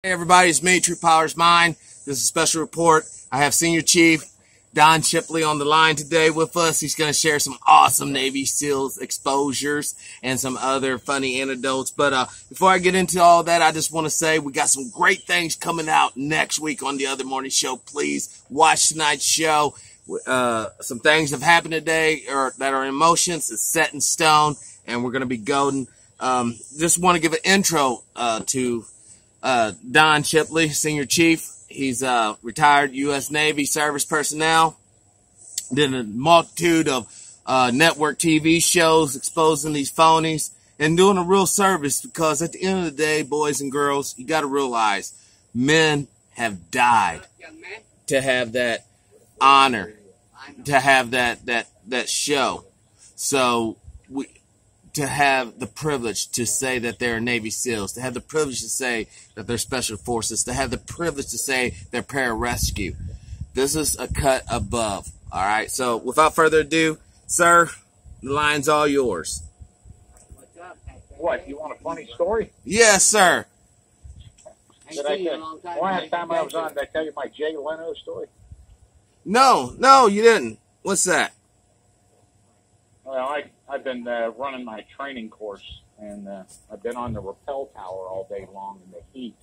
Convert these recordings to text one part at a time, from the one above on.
Hey everybody, it's me, True Power's Mine. This is a special report. I have Senior Chief Don Shipley on the line today with us. He's going to share some awesome Navy SEALs exposures and some other funny anecdotes. But before I get into all that, I just want to say we got some great things coming out next week on the Other Morning Show. Please watch tonight's show. Some things have happened today that are in motion. It's set in stone, and we're going to be golden. Just want to give an intro to Don Shipley, Senior Chief. He's retired U.S. Navy service personnel. Did a multitude of network TV shows exposing these phonies and doing a real service, because at the end of the day, boys and girls, you got to realize men have died to have that honor, to have that show. So to have the privilege to say that they're Navy SEALs, to have the privilege to say that they're Special Forces, to have the privilege to say they're pararescue. This is a cut above. All right. So without further ado, sir, the line's all yours. What, you want a funny story? Yes, sir. Last time I was on, did I tell you my Jay Leno story? No, you didn't. What's that? Well, I've been running my training course, and I've been on the rappel tower all day long in the heat.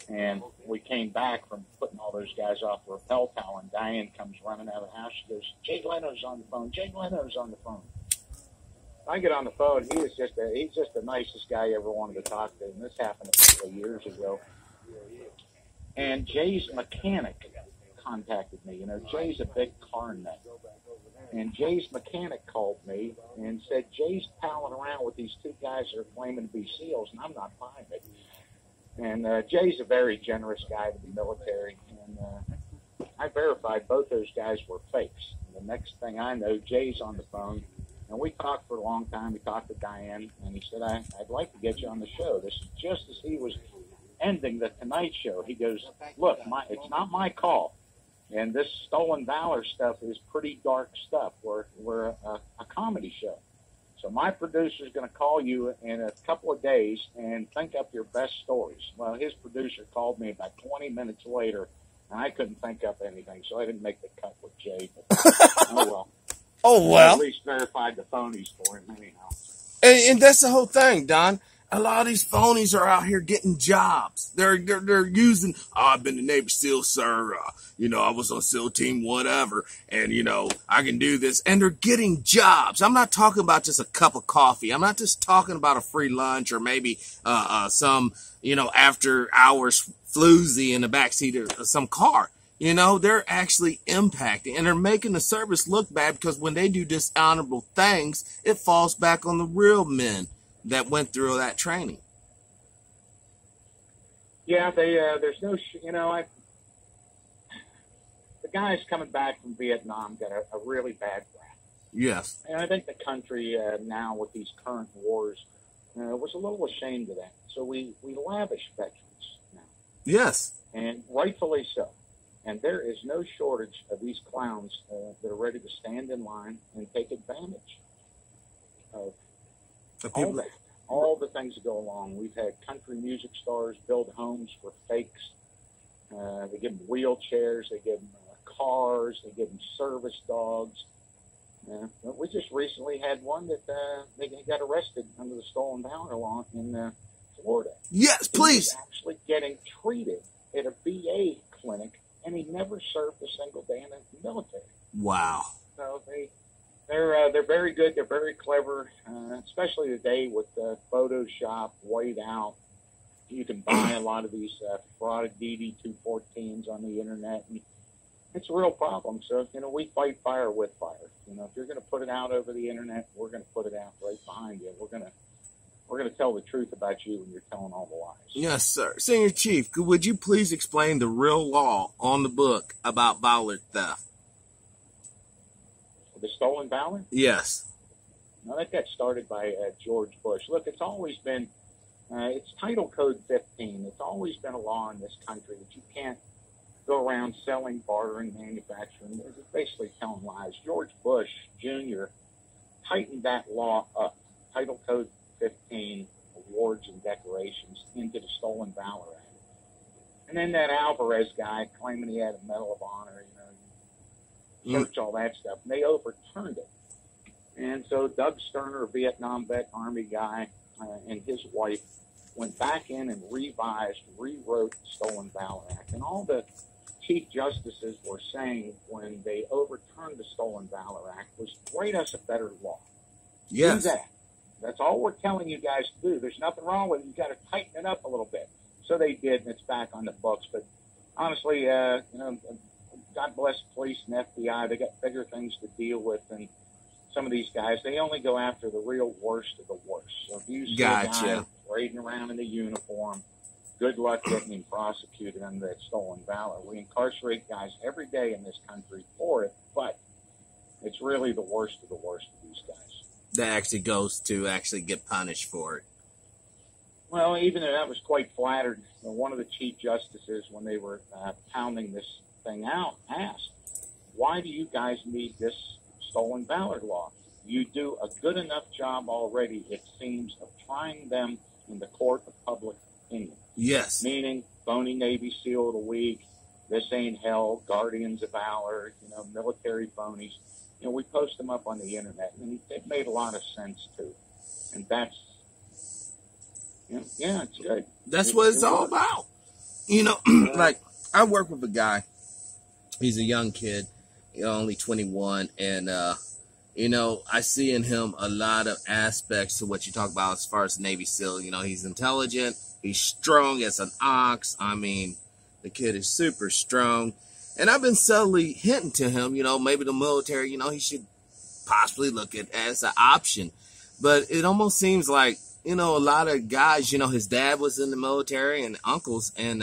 And we came back from putting all those guys off the rappel tower, and Diane comes running out of the house. She goes, "Jay Leno's on the phone. Jay Leno's on the phone." I get on the phone. He's just the nicest guy I ever wanted to talk to, and this happened a couple of years ago. And Jay's mechanic contacted me. You know, Jay's a big car nut. And Jay's mechanic called me and said, "Jay's palling around with these two guys that are claiming to be SEALs, and I'm not buying it." And Jay's a very generous guy to the military, and I verified both those guys were fakes. And the next thing I know, Jay's on the phone, and we talked for a long time. We talked to Diane, and he said, I'd like to get you on the show. This is just as he was ending the Tonight Show. He goes, "Look, it's not my call. And this stolen valor stuff is pretty dark stuff. We're a comedy show. So my producer's going to call you in a couple of days and think up your best stories." Well, his producer called me about 20 minutes later, and I couldn't think up anything, so I didn't make the cut with Jay. But, oh, well. Oh, well. I at least verified the phonies for him anyhow. And that's the whole thing, Don. A lot of these phonies are out here getting jobs. They're using, "I've been to Navy SEAL, sir. I was on SEAL team, whatever. And, I can do this." And they're getting jobs. I'm not talking about just a cup of coffee. I'm not just talking about a free lunch or maybe some, after hours floozy in the backseat of some car. They're actually impacting, and they're making the service look bad, because when they do dishonorable things, it falls back on the real men that went through that training. Yeah, there's no, the guys coming back from Vietnam got a really bad rap. Yes. And I think the country now with these current wars was a little ashamed of that. So we lavish veterans now. Yes. And rightfully so. And there is no shortage of these clowns that are ready to stand in line and take advantage of all the things that go along. We've had country music stars build homes for fakes. They give them wheelchairs. They give them cars. They give them service dogs. We just recently had one that they got arrested under the stolen valor law in Florida. Yes, please. He was actually getting treated at a VA clinic, and he never served a single day in the military. Wow. So they're very good. They're very clever, especially today with Photoshop, white out. You can buy a lot of these fraud DD-214s on the internet, and it's a real problem. So, we fight fire with fire. If you're going to put it out over the internet, we're going to put it out right behind you. We're going to tell the truth about you when you're telling all the lies. Yes, sir. Senior Chief, would you please explain the real law on the book about valor theft? The stolen valor? Yes. Now, that got started by George Bush. Look, it's always been, it's Title Code 15. It's always been a law in this country that you can't go around selling, bartering, manufacturing. It's basically telling lies. George Bush Jr. tightened that law up. Title Code 15, awards and decorations, into the Stolen Valor Act. And then that Alvarez guy claiming he had a Medal of Honor, search all that stuff. And they overturned it. And so Doug Sterner, a Vietnam vet, Army guy, and his wife went back in and rewrote the Stolen Valor Act. And all the Chief Justices were saying when they overturned the Stolen Valor Act was write us a better law. Yes. Do that. That's all we're telling you guys to do. There's nothing wrong with it. You've got to tighten it up a little bit. So they did, and it's back on the books. But honestly, God bless police and FBI. They got bigger things to deal with than some of these guys. They only go after the real worst of the worst. So if you see a guy parading around in a uniform, good luck getting him prosecuted under that stolen valor. We incarcerate guys every day in this country for it, but it's really the worst of these guys. That actually goes to actually get punished for it. Well, even though that was quite flattered, one of the Chief Justices, when they were pounding this thing out, asked, why do you guys need this stolen valor law? You do a good enough job already, it seems, of trying them in the court of public opinion. Yes. Meaning phony Navy SEAL of the week, this ain't hell, Guardians of Valor, military phonies. We post them up on the internet, and it made a lot of sense, too. And that's, it's good. That's what it's all about. Like, I work with a guy. He's a young kid, only 21, and, I see in him a lot of aspects to what you talk about as far as Navy SEAL. He's intelligent, he's strong as an ox. I mean, the kid is super strong. And I've been subtly hinting to him, maybe the military, he should possibly look at as an option. But it almost seems like, a lot of guys, his dad was in the military and uncles, and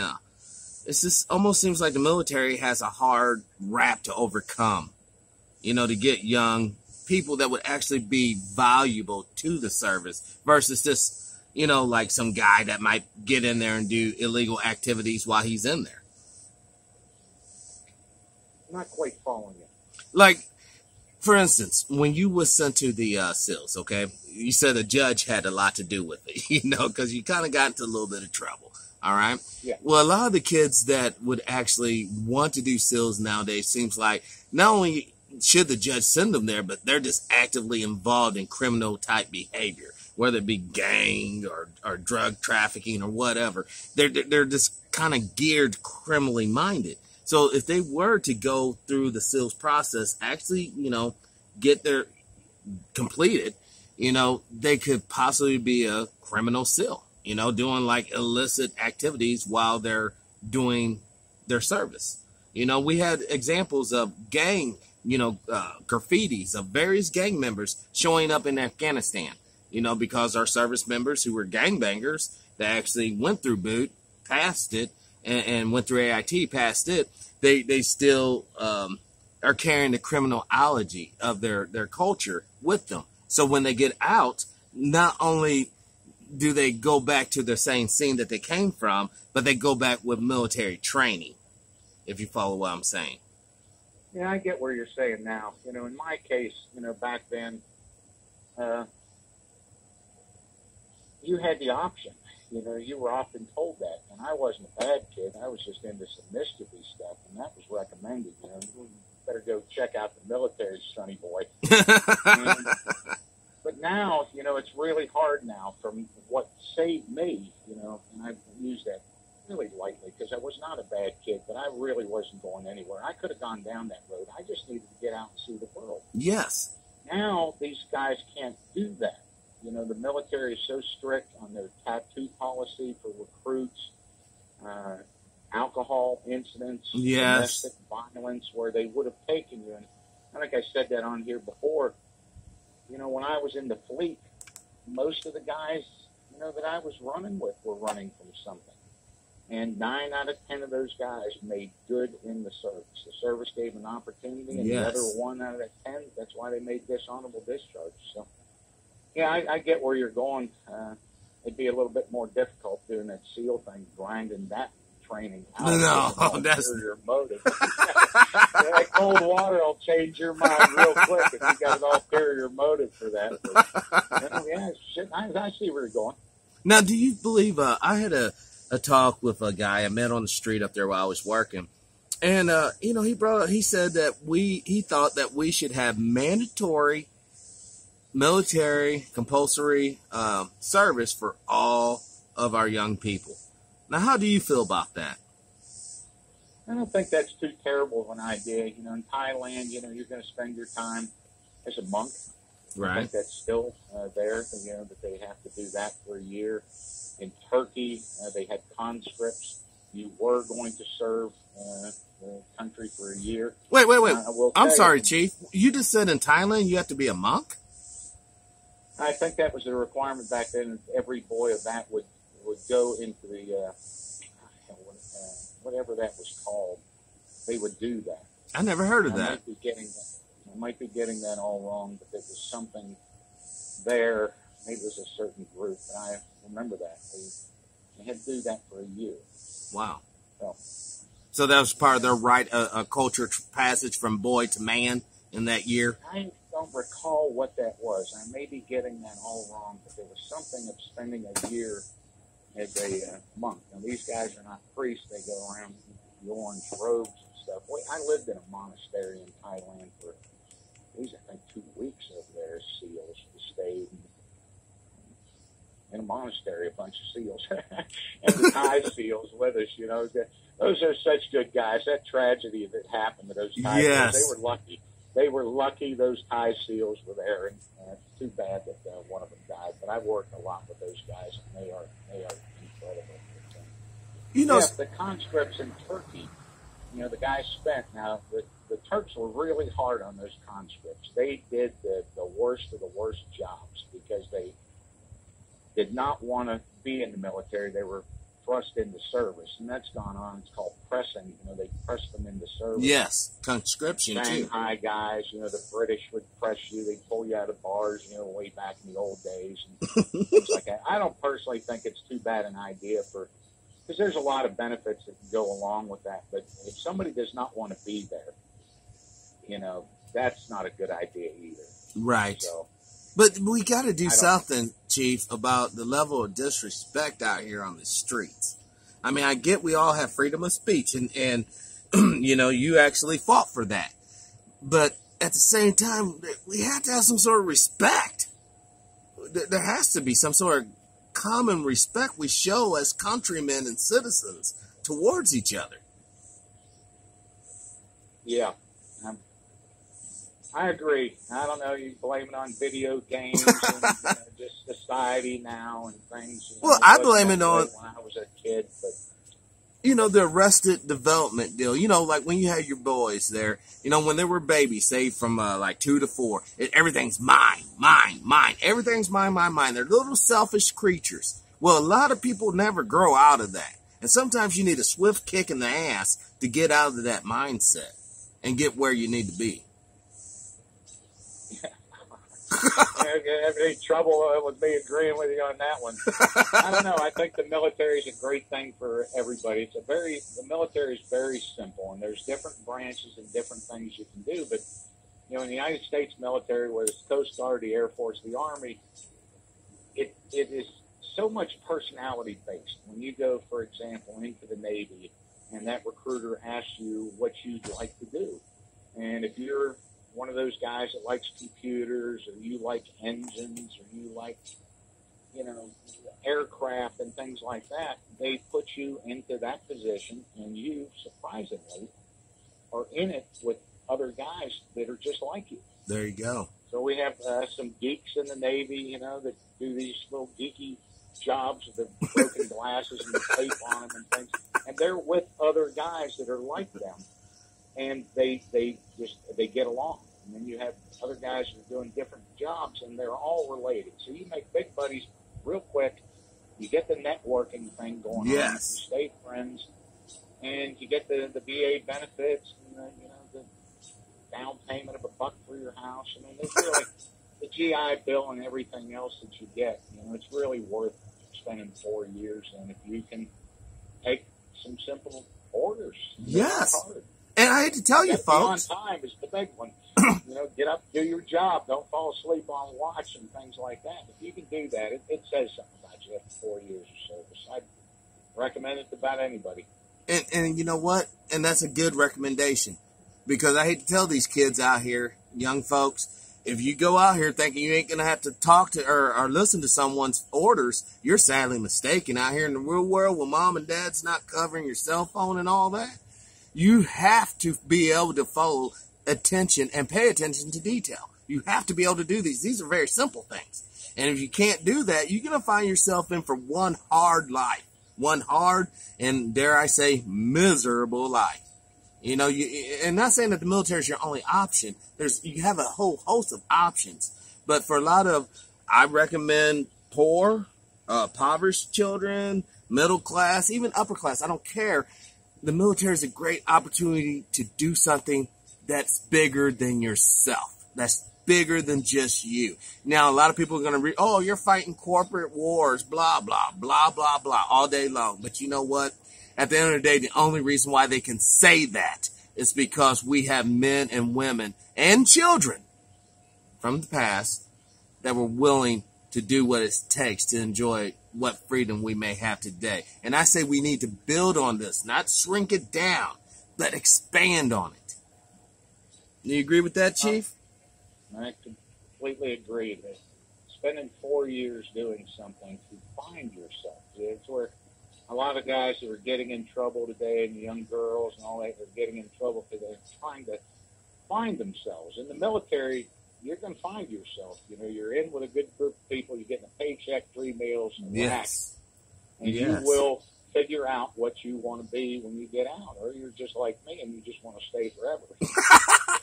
it's just almost seems like the military has a hard rap to overcome, to get young people that would actually be valuable to the service versus this, like some guy that might get in there and do illegal activities while he's in there. Not quite following you. Like, for instance, when you were sent to the SEALs, okay, you said a judge had a lot to do with it, because you kind of got into a little bit of trouble, all right? Yeah. Well, a lot of the kids that would actually want to do SEALs nowadays seems like not only should the judge send them there, but they're just actively involved in criminal-type behavior, whether it be gang or drug trafficking or whatever. They're just kind of geared criminally minded. So if they were to go through the SEALs process, actually, get their completed, they could possibly be a criminal SEAL, doing like illicit activities while they're doing their service. We had examples of gang, graffitis of various gang members showing up in Afghanistan, because our service members who were gangbangers that actually went through boot, passed it, and went through AIT, passed it, they still are carrying the criminology of their culture with them. So when they get out, not only do they go back to the same scene that they came from, but they go back with military training, if you follow what I'm saying. Yeah, I get where you're saying now. In my case, back then, you had the option. You were often told that, and I wasn't a bad kid. I was just into some mischievous stuff, and that was recommended. You better go check out the military, sonny boy. But now, it's really hard now. From what saved me, and I use that really lightly because I was not a bad kid, but I really wasn't going anywhere. I could have gone down that road. I just needed to get out and see the world. Yes. Now these guys can't do that. The military is so strict on their tattoo policy for recruits, alcohol incidents, domestic violence, where they would have taken you. And I think I said that on here before. When I was in the fleet, most of the guys, that I was running with were running from something. And 9 out of 10 of those guys made good in the service. The service gave an opportunity, and the other 1 out of 10, that's why they made dishonorable discharge. So, yeah, I get where you're going. It'd be a little bit more difficult doing that SEAL thing, grinding that training out. No, that's your motive. That cold water will change your mind real quick if you got an ulterior motive for that. But, yeah, shit, I see where you're going. Now, do you believe, I had a a talk with a guy I met on the street up there while I was working. And, you know, he said that he thought that we should have mandatory military compulsory service for all of our young people. Now, how do you feel about that? I don't think that's too terrible of an idea. You know, in Thailand, you know, you're going to spend your time as a monk. Right. I think that's still there, you know, that they have to do that for a year. In Turkey, they had conscripts. You were going to serve the country for a year. Wait. I'm sorry, Chief. You just said in Thailand you have to be a monk? I think that was the requirement back then. Every boy of that would go into the whatever that was called. They would do that. I never heard of that. I might be getting that all wrong, but there was something there. Maybe it was a certain group, and I remember that. They had to do that for a year. Wow. So that was part of their rite, a culture passage from boy to man in that year? I don't recall what that was. I may be getting that all wrong, but there was something of spending a year as a monk. Now, these guys are not priests. They go around in the orange robes and stuff. I lived in a monastery in Thailand for, I think, 2 weeks over there as SEALs. We stayed in a monastery, a bunch of SEALs. And the Thai SEALs with us, you know. Those are such good guys. That tragedy that happened to those Thai SEALs, they were lucky. They were lucky those Thai SEALs were there, and it's too bad that one of them died. But I worked a lot with those guys, and they are incredible. You know, the conscripts in Turkey, you know, the guys spent. Now the Turks were really hard on those conscripts. They did the worst of the worst jobs because they did not want to be in the military. They were thrust into service, and that's gone on. It's called pressing. You know, they press them into service. Yes, conscription too. Shanghai guys, you know, the British would press you. They'd pull you out of bars, you know, way back in the old days and things like that. I don't personally think it's too bad an idea because there's a lot of benefits that can go along with that. But if somebody does not want to be there, you know, that's not a good idea either. Right. So, but we got to do something, Chief, about the level of disrespect out here on the streets. I mean, I get we all have freedom of speech, and you know, you actually fought for that. But at the same time, we have to have some sort of respect. There has to be some sort of common respect we show as countrymen and citizens towards each other. Yeah. I agree. I don't know. You blame it on video games and just society now and things. Well, I blame it on when I was a kid, but you know, the Arrested Development deal. You know, like when you had your boys there. You know, when they were babies, say from like 2 to 4, everything's mine. Everything's mine. They're little selfish creatures. Well, a lot of people never grow out of that, and sometimes you need a swift kick in the ass to get out of that mindset and get where you need to be. Have any trouble with me agreeing with you on that one? I don't know. I think the military is a great thing for everybody. The military is very simple, and there's different branches and different things you can do. But you know, in the United States military, whether it's Coast Guard, the Air Force, the Army, it is so much personality based. When you go, for example, into the Navy, and that recruiter asks you what you'd like to do, and if you're one of those guys that likes computers, or you like engines, or you like, you know, aircraft and things like that, they put you into that position, and you, surprisingly, are in it with other guys that are just like you. There you go. So we have some geeks in the Navy, you know, that do these little geeky jobs with the broken glasses and the tape on them and things, and they're with other guys that are like them. And they get along. And then you have other guys that are doing different jobs, and they're all related. So you make big buddies real quick. You get the networking thing going on. You stay friends, and you get the VA benefits and the down payment of $1 for your house. I mean, it's really the GI Bill and everything else that you get. You know, it's really worth spending 4 years. And if you can take some simple orders, yes. And I hate to tell you, folks. On time is the big one. You know, get up, do your job. Don't fall asleep on watch and things like that. If you can do that, it says something about you after 4 years of service. recommend it to about anybody. And you know what? And that's a good recommendation, because I hate to tell these kids out here, young folks, if you go out here thinking you ain't going to have to talk to or listen to someone's orders, you're sadly mistaken. Out here in the real world, when mom and dad's not covering your cell phone and all that, you have to be able to follow attention and pay attention to detail. You have to be able to do these. These are very simple things. And if you can't do that, you're going to find yourself in for one hard life. One hard and, dare I say, miserable life. You know, and not saying that the military is your only option. You have a whole host of options. But for a lot of, I recommend poor, impoverished children, middle class, even upper class. I don't care. The military is a great opportunity to do something that's bigger than yourself. That's bigger than just you. Now, a lot of people are going to read, oh, you're fighting corporate wars, blah, blah, blah, blah, blah, all day long. But you know what? At the end of the day, the only reason why they can say that is because we have men and women and children from the past that were willing to do what it takes to enjoy what freedom we may have today. And I say we need to build on this, not shrink it down, but expand on it. Do you agree with that, Chief? I completely agree that spending 4 years doing something to find yourself, it's where a lot of guys that are getting in trouble today, and the young girls and all that, are getting in trouble today, trying to find themselves. In the military, you're going to find yourself. You know, you're in with a good group of people, you're getting a paycheck, 3 meals, and yes. And yes. You will figure out what you want to be when you get out, or you're just like me and you just want to stay forever.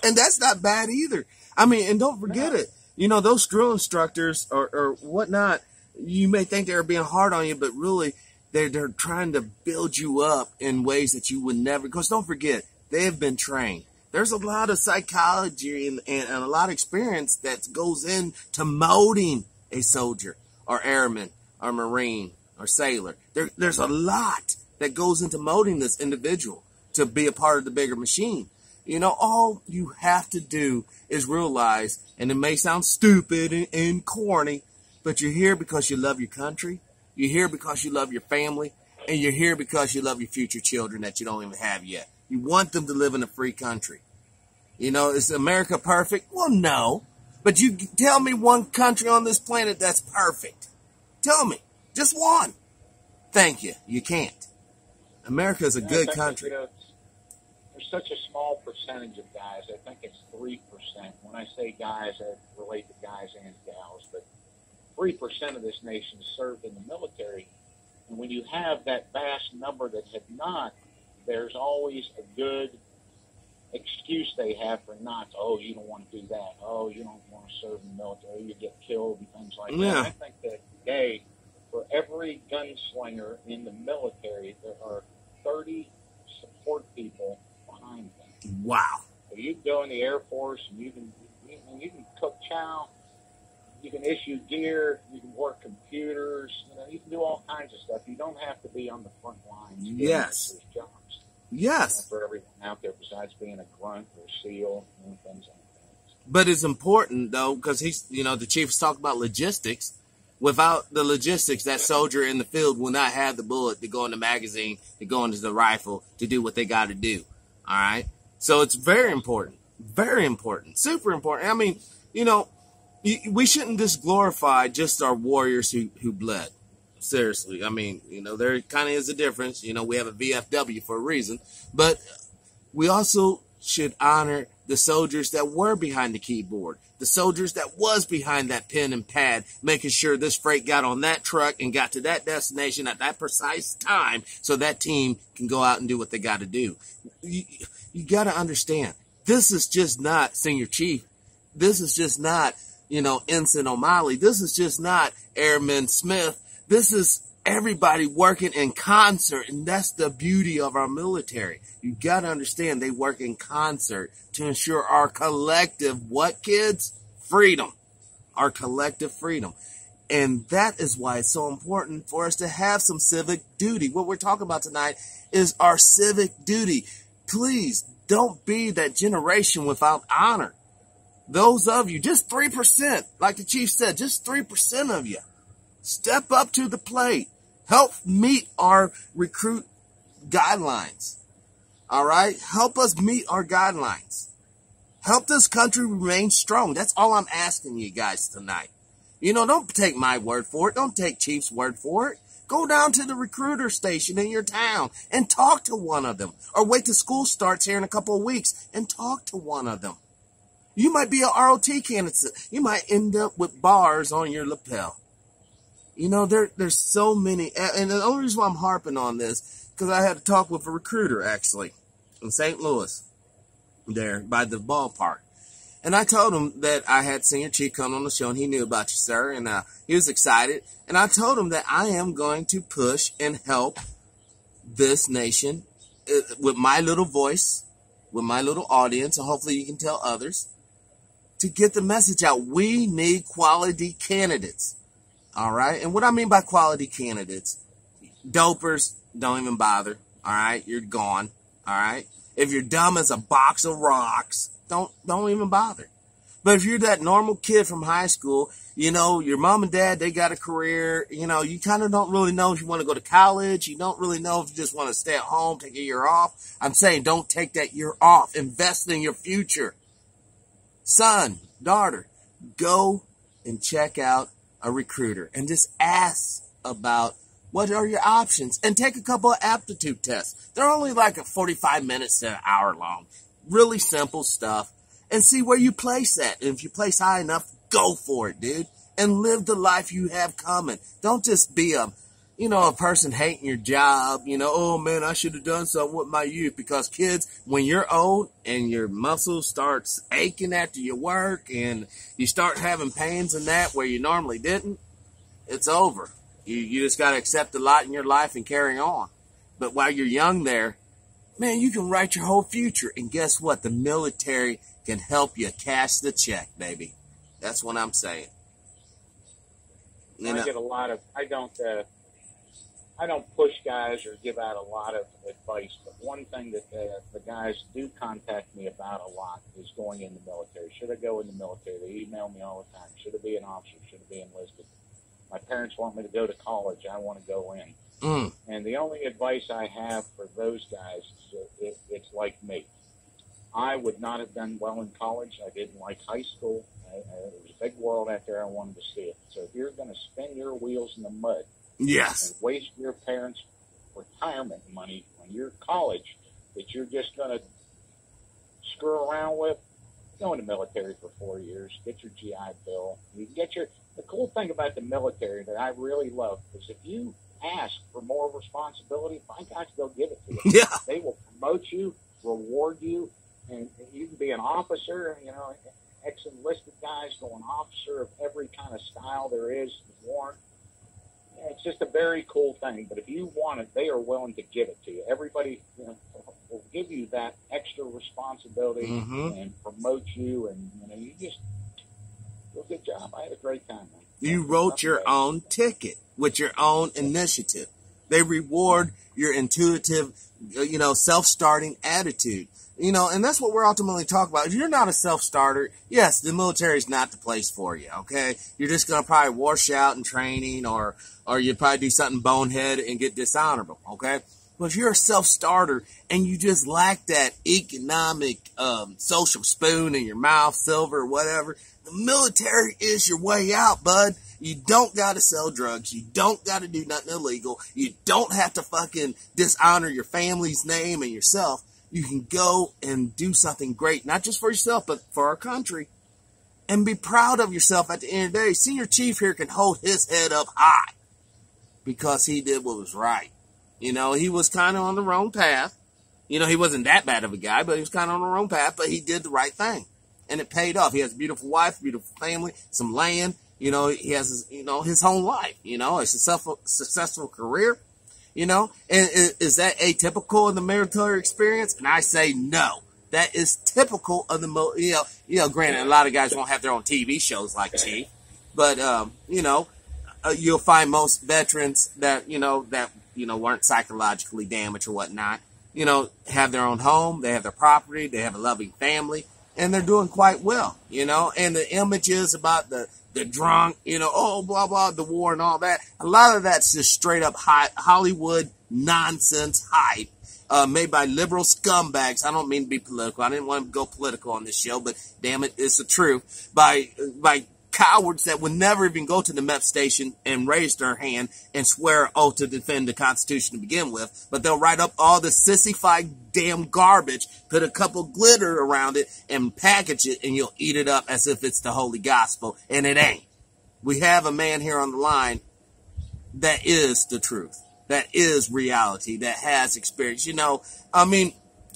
And that's not bad either. I mean, and don't forget it. You know, those drill instructors or whatnot, you may think they're being hard on you, but really they're trying to build you up in ways that you would never, because don't forget, they have been trained. There's a lot of psychology and a lot of experience that goes into molding a soldier or airman or Marine or sailor. There's a lot that goes into molding this individual to be a part of the bigger machine. You know, all you have to do is realize, and it may sound stupid and corny, but you're here because you love your country. You're here because you love your family. And you're here because you love your future children that you don't even have yet. You want them to live in a free country. You know, is America perfect? Well, no. But you tell me one country on this planet that's perfect. Tell me. Just one. Thank you. You can't. America is a good country. You know, there's such a small percentage of guys. I think it's 3%. When I say guys, I relate to guys and gals. But 3% of this nation served in the military. And when you have that vast number that have not, there's always a good excuse they have for not. Oh, you don't want to do that. Oh, you don't want to serve in the military. You get killed and things like that. I think that today, for every gunslinger in the military, there are 30 support people behind them. Wow. So you go in the Air Force and you can cook chow, you can issue gear, you can work computers, you can do all kinds of stuff. You don't have to be on the front lines. Yes. There's jobs. Yes. For everyone out there besides being a grunt or a SEAL and things like that. But it's important, though, because the chief's talking about logistics. Without the logistics, that soldier in the field will not have the bullet to go in the magazine, to go into the rifle, to do what they got to do. All right? So it's very important. Very important. Super important. I mean, we shouldn't just glorify just our warriors who bled. Seriously. I mean, there kind of is a difference. We have a VFW for a reason. But we also should honor the soldiers that were behind the keyboard. The soldiers that was behind that pen and pad, making sure this freight got on that truck and got to that destination at that precise time so that team can go out and do what they got to do. You got to understand, this is just not Senior Chief. This is just not, Ensign O'Malley. This is just not Airman Smith. This is everybody working in concert, and that's the beauty of our military. You got to understand they work in concert to ensure our collective, what, kids? Freedom. Our collective freedom. And that is why it's so important for us to have some civic duty. What we're talking about tonight is our civic duty. Please don't be that generation without honor. Those of you, just 3%, like the chief said, just 3% of you, step up to the plate. Help meet our recruit guidelines. All right? Help us meet our guidelines. Help this country remain strong. That's all I'm asking you guys tonight. You know, don't take my word for it. Don't take Chief's word for it. Go down to the recruiter station in your town and talk to one of them. Or wait till school starts here in a couple of weeks and talk to one of them. You might be an ROT candidate. You might end up with bars on your lapel. You know, there's so many. And the only reason why I'm harping on this, because I had to talk with a recruiter, actually, in St. Louis, there by the ballpark. And I told him that I had Senior Chief come on the show, and he knew about you, sir, and he was excited. And I told him that I am going to push and help this nation with my little voice, with my little audience, and hopefully you can tell others, to get the message out. We need quality candidates, all right? And what I mean by quality candidates, dopers, don't even bother, all right? You're gone, all right? If you're dumb as a box of rocks, don't even bother. But if you're that normal kid from high school, you know, your mom and dad, they got a career, you know, you kind of don't really know if you want to go to college. You don't really know if you just want to stay at home, take a year off. I'm saying don't take that year off. Invest in your future. Son, daughter, go and check out a recruiter and just ask about what are your options and take a couple of aptitude tests. They're only like 45 minutes to an hour long. Really simple stuff. And see where you place at. And if you place high enough, go for it, dude. And live the life you have coming. Don't just be a person hating your job. You know, oh man, I should have done something with my youth. Because kids, when you're old and your muscles starts aching after you work and you start having pains in that where you normally didn't, it's over. You just got to accept a lot in your life and carry on. But while you're young there, man, you can write your whole future. And guess what? The military can help you cash the check, baby. That's what I'm saying. I get a lot of, I don't push guys or give out a lot of advice, but one thing that the guys do contact me about a lot is going in the military. Should I go in the military? They email me all the time. Should I be an officer? Should I be enlisted? My parents want me to go to college. I want to go in. And the only advice I have for those guys is it's like me. I would not have done well in college. I didn't like high school. There was a big world out there. I wanted to see it. So if you're going to spin your wheels in the mud, yes, and waste your parents' retirement money on your college that you're just going to screw around with, go in the military for 4 years. Get your GI Bill. You get the cool thing about the military that I really love is if you ask for more responsibility, by God, they'll give it to you. Yeah. They will promote you, reward you, and you can be an officer, you know, ex-enlisted guys going officer of every kind of style there is, warrant. Yeah, it's just a very cool thing. But if you want it, they are willing to give it to you. Everybody, you know, will give you that extra responsibility and promote you, and you know, you just do a good job. I had a great time, man. You wrote your own ticket with your own initiative. They reward your intuitive, you know, self-starting attitude. You know, and that's what we're ultimately talking about. If you're not a self-starter, yes, the military is not the place for you, okay? You're just going to probably wash out in training or you probably do something bonehead and get dishonorable, okay? But if you're a self-starter and you just lack that economic social spoon in your mouth, silver or whatever, the military is your way out, bud. You don't got to sell drugs. You don't got to do nothing illegal. You don't have to fucking dishonor your family's name and yourself. You can go and do something great, not just for yourself, but for our country. And be proud of yourself at the end of the day. Senior Chief here can hold his head up high because he did what was right. You know, he was kind of on the wrong path. You know, he wasn't that bad of a guy, but he was kind of on the wrong path, but he did the right thing. And it paid off. He has a beautiful wife, beautiful family, some land. You know, he has his, you know, his whole life, you know, a successful career. You know, and is that atypical in the military experience? And I say no. That is typical of the, you know, granted, a lot of guys won't have their own TV shows like Chief, but, you know, you'll find most veterans that weren't psychologically damaged or whatnot, you know, have their own home, they have their property, they have a loving family, and they're doing quite well, you know, and the images about the the drunk, you know, oh, blah, blah, the war and all that. A lot of that's just straight up Hollywood nonsense hype. Made by liberal scumbags. I don't mean to be political. I didn't want to go political on this show, but damn it, it's the truth. By cowards that would never even go to the MEP station and raise their hand and swear oath to defend the Constitution to begin with. But they'll write up all the sissified damn garbage, put a couple glitter around it, and package it, and you'll eat it up as if it's the holy gospel. And it ain't. We have a man here on the line that is the truth. That is reality, that has experience. You know, I mean,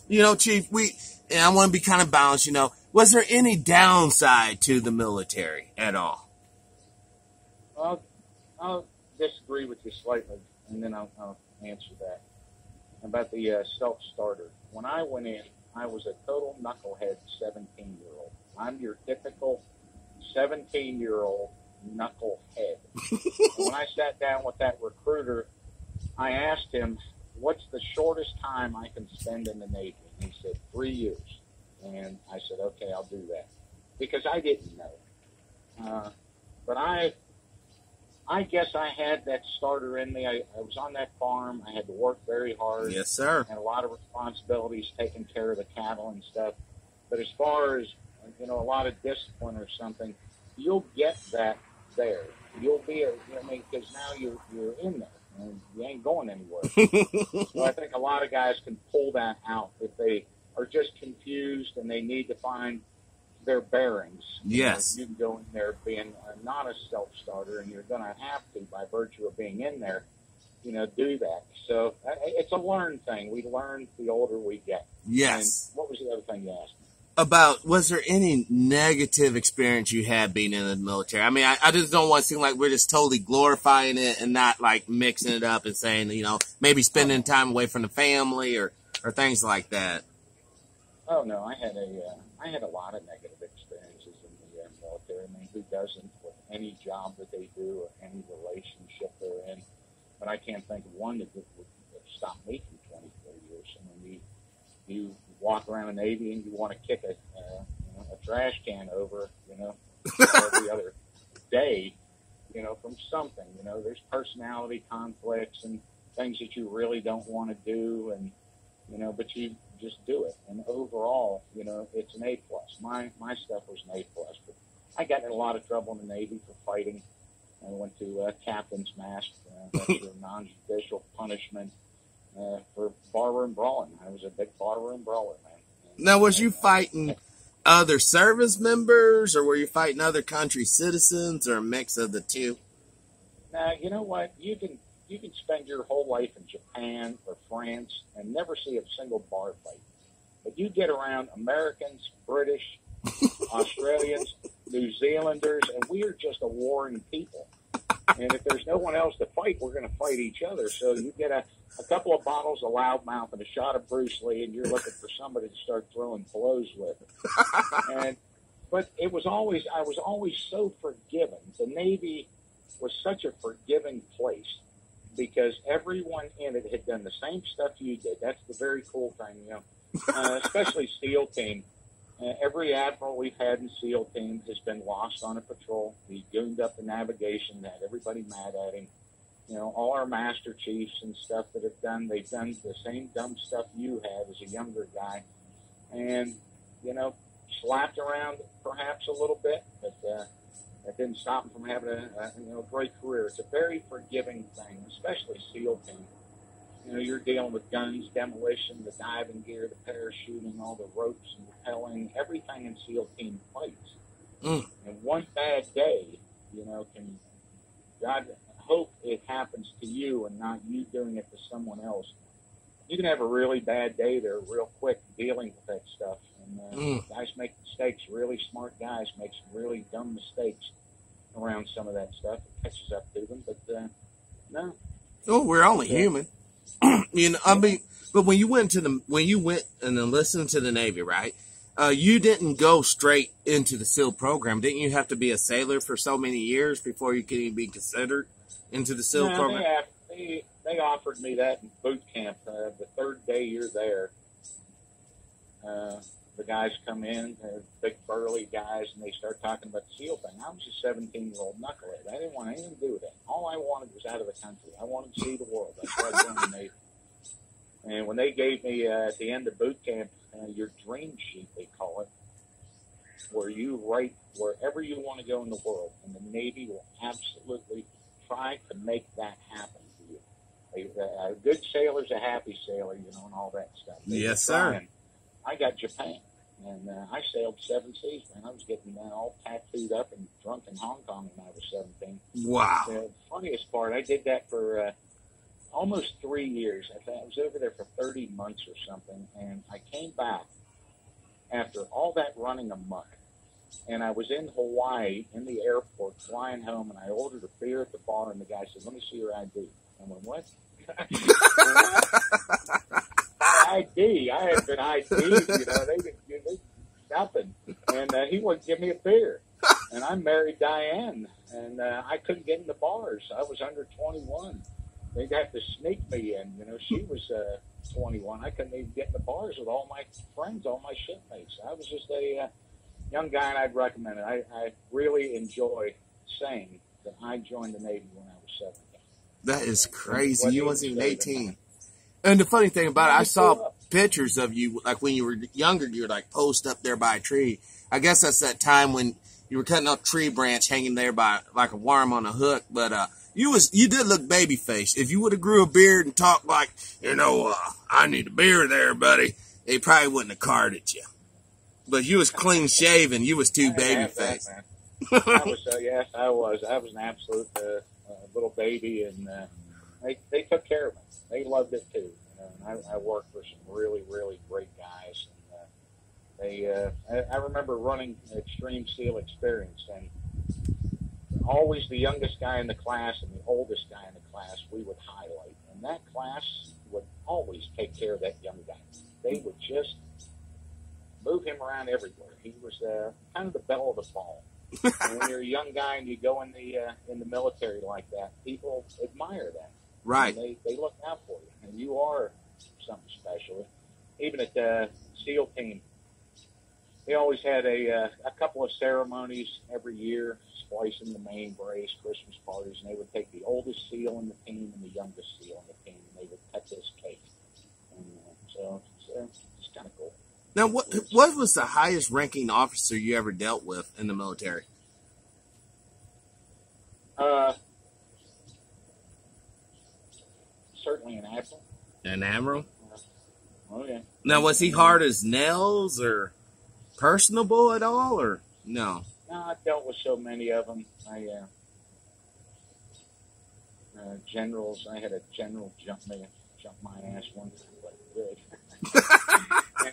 you know, Chief, and I want to be kind of balanced, you know, was there any downside to the military at all? I'll disagree with you slightly, and then I'll answer that. About the Selfstarter. When I went in, I was a total knucklehead 17-year-old. I'm your typical 17-year-old knucklehead. When I sat down with that recruiter, I asked him, what's the shortest time I can spend in the Navy? And he said, 3 years. And I said, okay, I'll do that. Because I didn't know. But I guess I had that starter in me. I was on that farm. I had to work very hard. Yes, sir. And a lot of responsibilities, taking care of the cattle and stuff. But as far as, you know, a lot of discipline or something, you'll get that there. You'll be, because now you're in there. And you ain't going anywhere. So I think a lot of guys can pull that out if they are just confused and they need to find their bearings. Yes. You can go in there being not a self-starter, and you're going to have to, by virtue of being in there, you know, do that. So it's a learned thing. We learn the older we get. Yes. And what was the other thing you asked me? About, was there any negative experience you had being in the military? I mean, I just don't want to seem like we're just totally glorifying it and not like mixing it up and saying, you know, maybe spending time away from the family or things like that. Oh no, I had a lot of negative experiences in the military. I mean, who doesn't with any job that they do or any relationship they're in? But I can't think of one that would stop me from 24 years. I mean, you walk around the Navy and you want to kick a trash can over, you know, every other day, you know, from something. You know, there's personality conflicts and things that you really don't want to do, and you know, but you just do it. And overall, you know, it's an A+. My stuff was an A+. But I got in a lot of trouble in the Navy for fighting. I went to captain's mast, for non-judicial punishment for barroom brawling. I was a big barroom brawler, man. And, now, was you fighting other service members, or were you fighting other country citizens, or a mix of the two? Now, you know what? You can spend your whole life in Japan or France and never see a single bar fight. But you get around Americans, British, Australians, New Zealanders, and we are just a warring people. And if there's no one else to fight, we're going to fight each other. So you get a couple of bottles of loudmouth and a shot of Bruce Lee, and you're looking for somebody to start throwing blows with. But I was always so forgiving. The Navy was such a forgiving place because everyone in it had done the same stuff you did. That's the very cool thing, you know, especially SEAL team. Every admiral we've had in SEAL team has been lost on a patrol. He gooned up the navigation, had everybody mad at him. You know, all our master chiefs and stuff that have done, they've done the same dumb stuff you had as a younger guy. And, you know, slapped around perhaps a little bit, but that didn't stop him from having a great career. It's a very forgiving thing, especially SEAL team. You know, you're dealing with guns, demolition, the diving gear, the parachuting, all the ropes and rappelling, everything in SEAL team fights. And one bad day, you know, God hope it happens to you and not you doing it to someone else. You can have a really bad day there real quick dealing with that stuff. And guys make mistakes. Really smart guys make some really dumb mistakes around some of that stuff. It catches up to them, but no. Oh, we're only human. You know, I mean, but when you went and enlisted into the Navy, right? You didn't go straight into the SEAL program. Didn't you have to be a sailor for so many years before you could even be considered into the SEAL program? They offered me that in boot camp. The third day you're there, the guys come in, big burly guys, and they start talking about the SEAL thing. I was a 17-year-old knucklehead. I didn't want anything to do with it. All I wanted was out of the country. I wanted to see the world. That's why I joined the Navy. And when they gave me, at the end of boot camp, your dream sheet, they call it, where you write wherever you want to go in the world, and the Navy will absolutely try to make that happen for you. A good sailor's a happy sailor, you know, and all that stuff. Yes, sir. I got Japan, and I sailed 7 seas, man. I was getting all tattooed up and drunk in Hong Kong when I was 17. Wow. The funniest part, I did that for almost 3 years. I was over there for 30 months or something, and I came back after all that running amok. And I was in Hawaii in the airport flying home, and I ordered a beer at the bar, and the guy said, "Let me see your ID." I went, "What?" ID. I had been ID'd, you know. They didn't give me nothing. And he wouldn't give me a beer. And I married Diane, and I couldn't get in the bars. I was under 21. They'd have to sneak me in. You know, she was 21. I couldn't even get in the bars with all my friends, all my shipmates. I was just a young guy, and I'd recommend it. I really enjoy saying that I joined the Navy when I was 17. That is crazy. You wasn't even 18. And the funny thing about it, I saw pictures of you, like when you were younger, you were like post up there by a tree. I guess that's that time when you were cutting up a tree branch hanging there by like a worm on a hook. But you did look baby faced. If you would have grew a beard and talked like, you know, I need a beer there, buddy, they probably wouldn't have carded you. But you was clean shaven. You was too baby faced. Yes, I was. I was an absolute little baby, and they took care of me. They loved it too. You know, and I worked for some really, really great guys. And I remember running Extreme SEAL Experience, and always the youngest guy in the class and the oldest guy in the class we would highlight. And that class would always take care of that young guy. They would just move him around everywhere. He was kind of the belle of the ball. And when you're a young guy and you go in the military like that, people admire that. Right. And they look out for you, and you are something special. Even at the SEAL team, they always had a couple of ceremonies every year, splicing the main brace, Christmas parties, and they would take the oldest SEAL in the team and the youngest SEAL in the team, and they would cut this cake. And so it's kind of cool. Now, what was the highest ranking officer you ever dealt with in the military? Certainly an admiral. An admiral? Oh, yeah. Now, was he hard as nails or personable at all, or no? No, I dealt with so many of them. Generals. I had a general jump my ass one time, but good.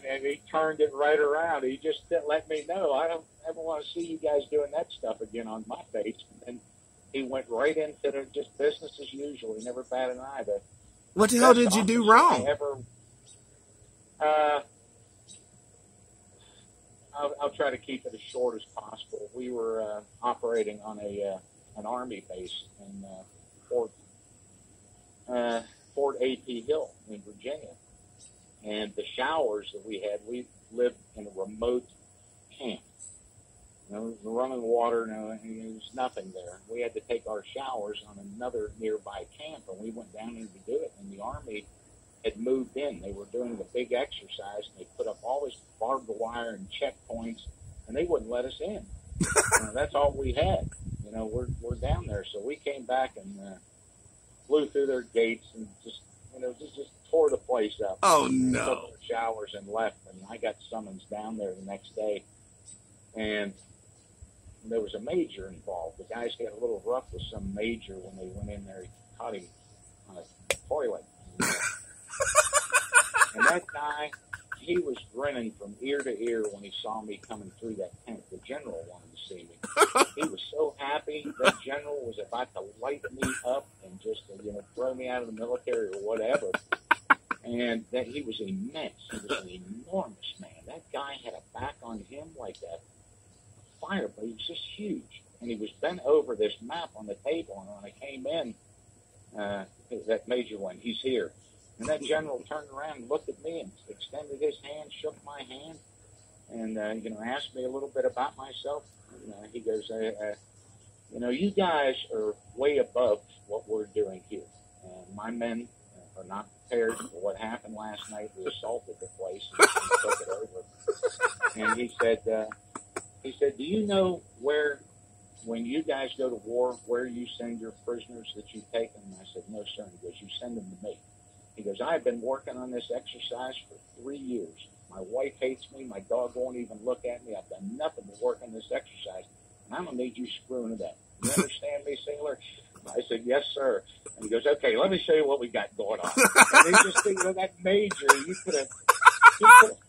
and he turned it right around. He just let me know, I don't ever want to see you guys doing that stuff again on my base. And he went right into just business as usual. He never batted an eye. What the hell did you do wrong? I'll try to keep it as short as possible. We were operating on an Army base in Fort A.P. Hill in Virginia. And the showers that we lived in a remote camp. You know, running water, there was nothing there. We had to take our showers on another nearby camp, and we went down there to do it. And the Army had moved in. They were doing the big exercise, and they put up all this barbed wire and checkpoints, and they wouldn't let us in. That's all we had. You know, we're down there. So we came back and flew through their gates and just tore the place up. Oh, no. Took the showers and left, and I got summons down there the next day. And there was a major involved. The guys got a little rough with some major when they went in there. He caught him on a toilet. And that guy, he was grinning from ear to ear when he saw me coming through that tent. The general wanted to see me. He was so happy. That general was about to light me up and just, throw me out of the military or whatever. And that he was immense. He was an enormous man. That guy had a back on him like that fire, but he was just huge. And he was bent over this map on the table, and when I came in, that major one, he's here. And that general turned around and looked at me and extended his hand, shook my hand, and asked me a little bit about myself. And, he goes, you guys are way above what we're doing here. And my men are not prepared for what happened last night. We assaulted the place and took it over. And he said, do you know where, when you guys go to war, where you send your prisoners that you take them? And I said, no, sir. He goes, you send them to me. He goes, I've been working on this exercise for 3 years. My wife hates me. My dog won't even look at me. I've done nothing but work on this exercise. And I'm going to need you screwing it up. You understand me, sailor? I said, yes, sir. And he goes, okay, let me show you what we got going on. And he just, that major, he could have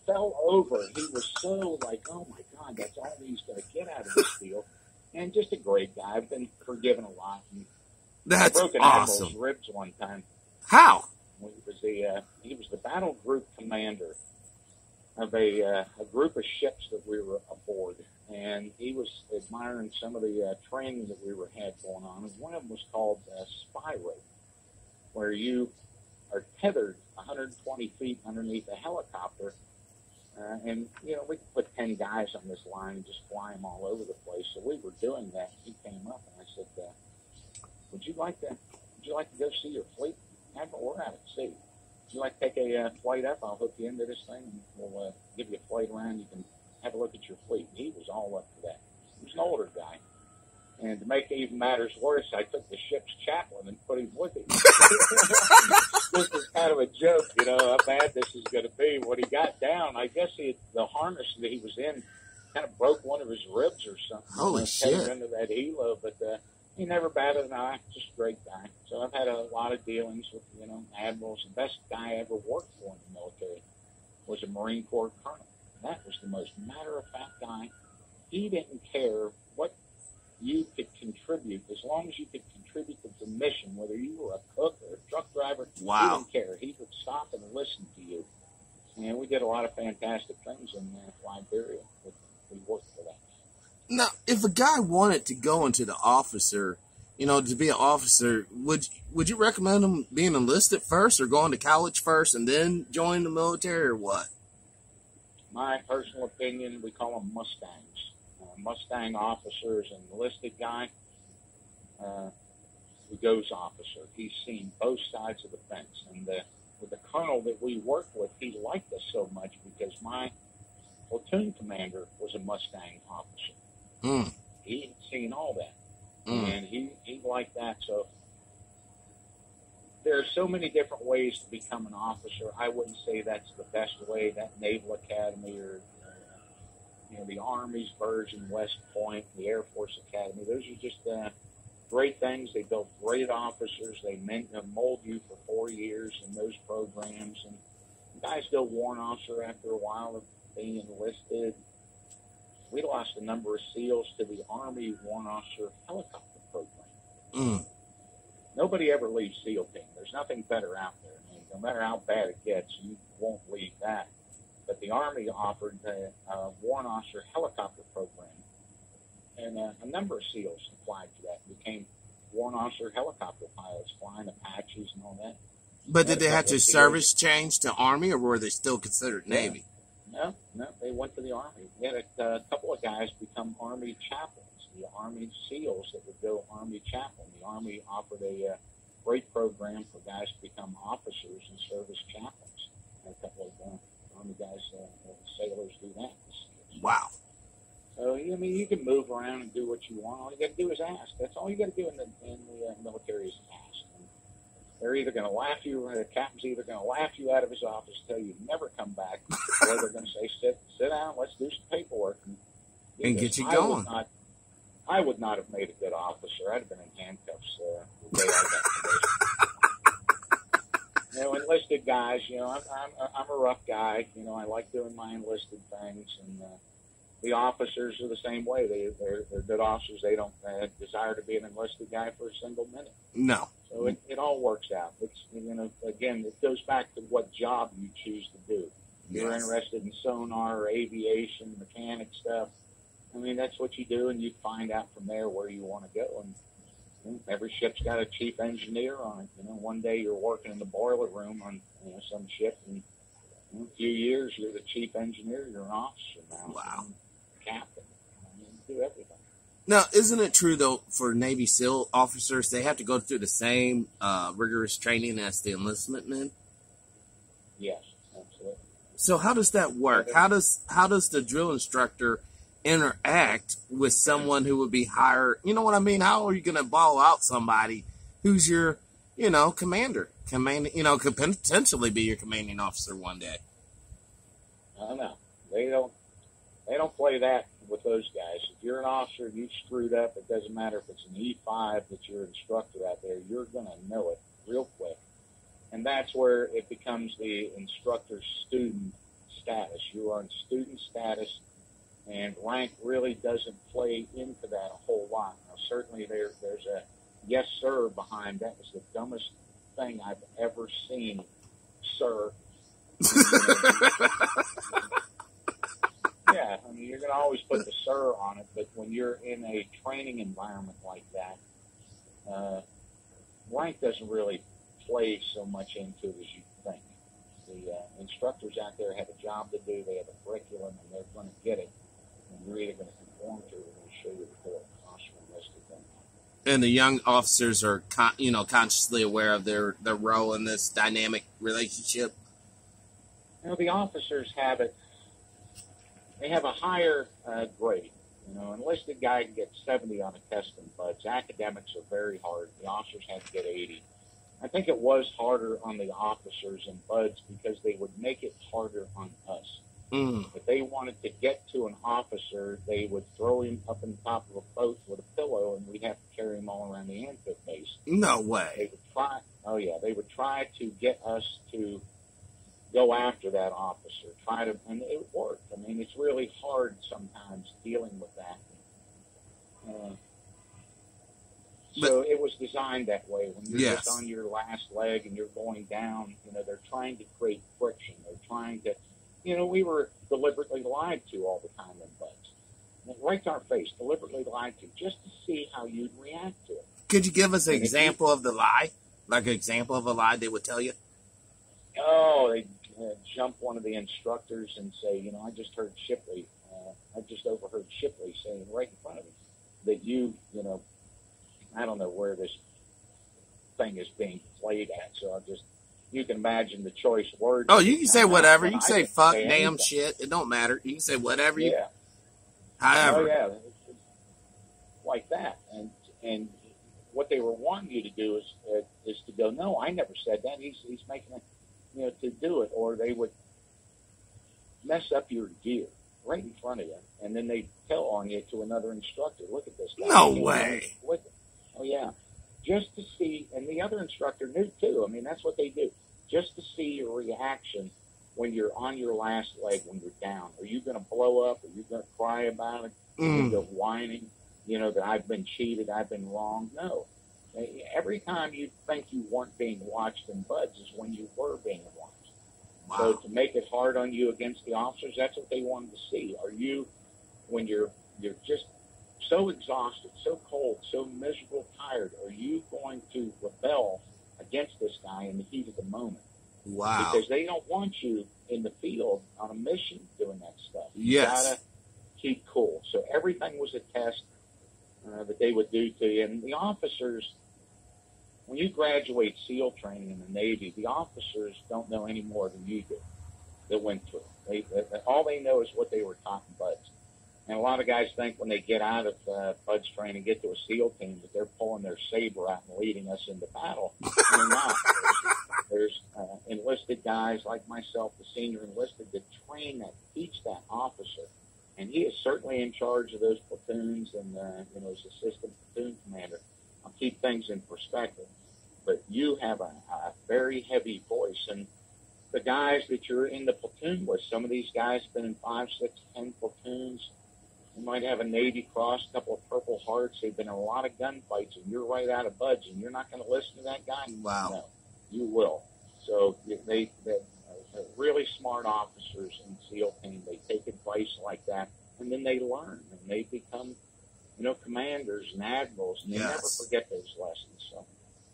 fell over. He was so like, oh, my God, that's all he's going to get out of this deal. And just a great guy. I've been forgiven a lot. And that's I broke an awesome. admiral's ribs one time. How? He was the battle group commander of a group of ships that we were aboard, and he was admiring some of the training that we had going on. And one of them was called spy rope, where you are tethered 120 feet underneath a helicopter, and we could put 10 guys on this line and just fly them all over the place. So we were doing that. He came up and I said, "Would you like to go see your fleet? Admiral, we're out at sea. Would you like to take a flight up? I'll hook you into this thing, and we'll give you a flight around. You can have a look at your fleet." And he was all up for that. He was an older guy. And to make even matters worse, I took the ship's chaplain and put him with him. This is kind of a joke, how bad this is going to be. When he got down, I guess the harness that he was in kind of broke one of his ribs or something. Holy shit. Into that helo, but he never batted an eye. Just a great guy. So I've had a lot of dealings with, admirals. The best guy I ever worked for in the military was a Marine Corps colonel. That was the most matter-of-fact guy. He didn't care what you could contribute, as long as you could contribute to the mission, whether you were a cook or a truck driver. Wow. He didn't care. He would stop and listen to you. And we did a lot of fantastic things in Liberia. We worked for that. Now, if a guy wanted to go into the officer, to be an officer, would you recommend him being enlisted first or going to college first and then join the military or what? My personal opinion, we call them Mustangs. Mustang officer is an enlisted guy. He goes officer. He's seen both sides of the fence. And with the colonel that we worked with, he liked us so much because my platoon commander was a Mustang officer. Mm. He had seen all that. Mm. And he liked that. So there are so many different ways to become an officer. I wouldn't say that's the best way. That Naval Academy or the Army's version, West Point, the Air Force Academy, those are just great things. They build great officers. They mold you for 4 years in those programs. And guys go warrant officer after a while of being enlisted. We lost a number of SEALs to the Army warrant officer helicopter program. Mm. Nobody ever leaves SEAL team. There's nothing better out there. I mean, no matter how bad it gets, you won't leave that. But the Army offered a warrant officer helicopter program, and a number of SEALs applied to that, became warrant officer helicopter pilots, flying Apaches and all that. But did they have to service change to Army, or were they still considered Navy? No, they went to the Army. We had a couple of guys become Army chaplains, the Army SEALs that would go Army chaplain. The Army offered a great program for guys to become officers and serve as chaplains. And a couple of Army guys, sailors do that. Wow. So, you can move around and do what you want. All you got to do is ask. That's all you got to do in the military is ask. And they're either going to laugh you, the captain's either going to laugh you out of his office, tell you never come back, or they're going to say, sit down, let's do some paperwork. And get you going. I would not have made a good officer. I'd have been in handcuffs the day I got promoted. Enlisted guys, I'm a rough guy. I like doing my enlisted things, and the officers are the same way. They're good officers. They don't desire to be an enlisted guy for a single minute. No. So it all works out. It's again, it goes back to what job you choose to do. If you're interested in sonar or aviation, mechanic stuff, that's what you do, and you find out from there where you want to go. And every ship's got a chief engineer on it. One day you're working in the boiler room on some ship, and In a few years, you're the chief engineer. You're an officer now. Wow. Captain. You do everything. Now, isn't it true, though, for Navy SEAL officers, they have to go through the same rigorous training as the enlistment men? Yes, absolutely. So how does that work? How does the drill instructor interact with someone who would be hired? You know what I mean? How are you going to ball out somebody who's your, commander? Could potentially be your commanding officer one day. I don't know. They don't play that with those guys. If you're an officer and you've screwed up, it doesn't matter if it's an E5 that's your instructor out there, you're going to know it real quick. And that's where it becomes the instructor-student status. You are in student status, and rank really doesn't play into that a whole lot. Now, certainly there's a yes, sir behind that. Was the dumbest thing I've ever seen, sir. Yeah, I mean, you're going to always put the sir on it, but when you're in a training environment like that, rank doesn't really play so much into it as you think. The instructors out there have a job to do, they have a curriculum, and they're going to get it, and you're either going to conform to it or going to show your report. And the young officers are, consciously aware of their role in this dynamic relationship. The officers have it. They have a higher grade. Enlisted guy can get 70 on a test in Buds. Academics are very hard. The officers had to get 80. I think it was harder on the officers in Buds because they would make it harder on us. If they wanted to get to an officer, they would throw him up in the top of a boat with a pillow, and we'd have to carry him all around the amphib base. No way. They would try. Oh yeah, they would try to get us to go after that officer. And it worked. I mean, it's really hard sometimes dealing with that. So it was designed that way. When you're just on your last leg and you're going down, they're trying to create friction. They're trying to. We were deliberately lied to all the time in Buds. Right to our face, deliberately lied to, just to see how you'd react to it. Could you give us an example of the lie? Like an example of a lie they would tell you? Oh, they'd jump one of the instructors and say, I just heard Shipley, I just overheard Shipley saying right in front of me that I don't know where this thing is being played at, so you can imagine the choice words. Oh, you can say whatever. You can say fuck, damn, shit. It don't matter. You can say whatever you. Yeah. However. Oh yeah, like that. And what they were wanting you to do is to go, no, I never said that. He's making it, to do it, or they would mess up your gear right in front of you, and then they tell on you to another instructor. Look at this guy. No way. Oh yeah. Just to see, and the other instructor knew too. I mean, that's what they do. Just to see your reaction when you're on your last leg, when you're down. Are you going to blow up? Are you going to cry about it? Are you going to go whining, that I've been cheated, I've been wrong? No. Every time you think you weren't being watched in Buds is when you were being watched. Wow. So to make it hard on you against the officers, that's what they wanted to see. Are you, when you're just so exhausted, so cold, so miserable, tired, are you going to rebel against this guy in the heat of the moment? Wow. Because they don't want you in the field on a mission doing that stuff. Yes. You gotta keep cool. So everything was a test that they would do to you. And the officers, when you graduate SEAL training in the Navy, the officers don't know any more than you do that went through. All they know is what they were taught in Buds. And a lot of guys think when they get out of Buds training and get to a SEAL team that they're pulling their saber out and leading us into battle. And they're not. There's enlisted guys like myself, the senior enlisted, that train that, teach that officer. And he is certainly in charge of those platoons and, as assistant platoon commander. I'll keep things in perspective. But you have a very heavy voice. And the guys that you're in the platoon with, some of these guys have been in 5, 6, 10 platoons. You might have a Navy Cross, a couple of Purple Hearts. They've been in a lot of gunfights, and you're right out of Buds, and you're not going to listen to that guy? Wow. No, you will. So they're really smart officers in SEAL team. They take advice like that, and then they learn, and they become, commanders and admirals, and they never forget those lessons.